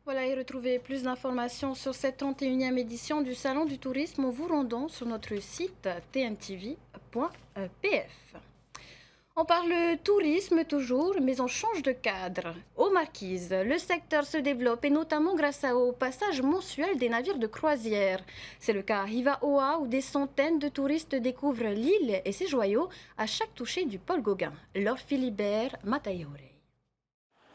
Voilà, et retrouvez plus d'informations sur cette 31e édition du Salon du Tourisme en vous rendant sur notre site tntv.pf. On parle tourisme toujours, mais on change de cadre. Aux Marquises, le secteur se développe et notamment grâce au passage mensuel des navires de croisière. C'est le cas à Hivaoa où des centaines de touristes découvrent l'île et ses joyaux à chaque toucher du Paul Gauguin. Laure Philibert, Matayore.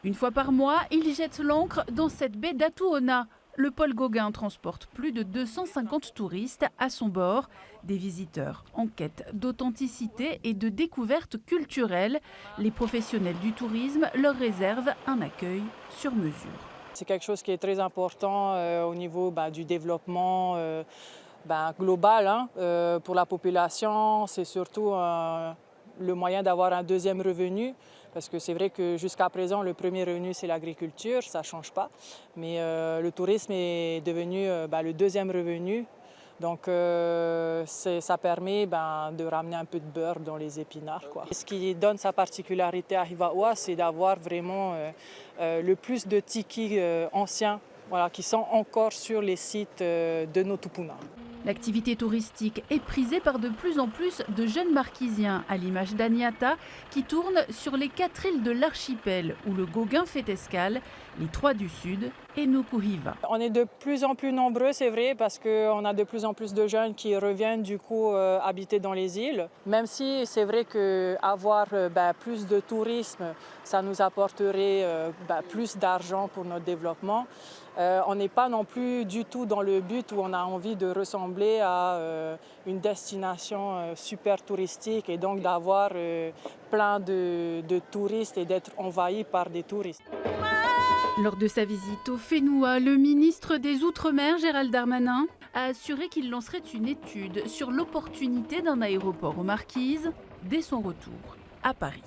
Une fois par mois, ils jettent l'ancre dans cette baie d'Atuona. Le Paul Gauguin transporte plus de 250 touristes à son bord, des visiteurs en quête d'authenticité et de découverte culturelle. Les professionnels du tourisme leur réservent un accueil sur mesure. C'est quelque chose qui est très important au niveau du développement global pour la population. C'est surtout le moyen d'avoir un deuxième revenu. Parce que c'est vrai que jusqu'à présent, le premier revenu, c'est l'agriculture, ça ne change pas. Mais le tourisme est devenu le deuxième revenu. Donc ça permet de ramener un peu de beurre dans les épinards, quoi. Ce qui donne sa particularité à Hivaoa, c'est d'avoir vraiment le plus de tikis anciens qui sont encore sur les sites de nos tupuna. L'activité touristique est prisée par de plus en plus de jeunes marquisiens, à l'image d'Aniata, qui tourne sur les 4 îles de l'archipel, où le Gauguin fait escale, les 3 du Sud et Nukuhiva. On est de plus en plus nombreux, c'est vrai, parce qu'on a de plus en plus de jeunes qui reviennent du coup habiter dans les îles. Même si c'est vrai qu'avoir plus de tourisme, ça nous apporterait plus d'argent pour notre développement. On n'est pas non plus du tout dans le but où on a envie de ressembler à une destination super touristique et donc d'avoir plein de touristes et d'être envahi par des touristes. Lors de sa visite au Fénoua, le ministre des Outre-mer, Gérald Darmanin, a assuré qu'il lancerait une étude sur l'opportunité d'un aéroport aux Marquises dès son retour à Paris.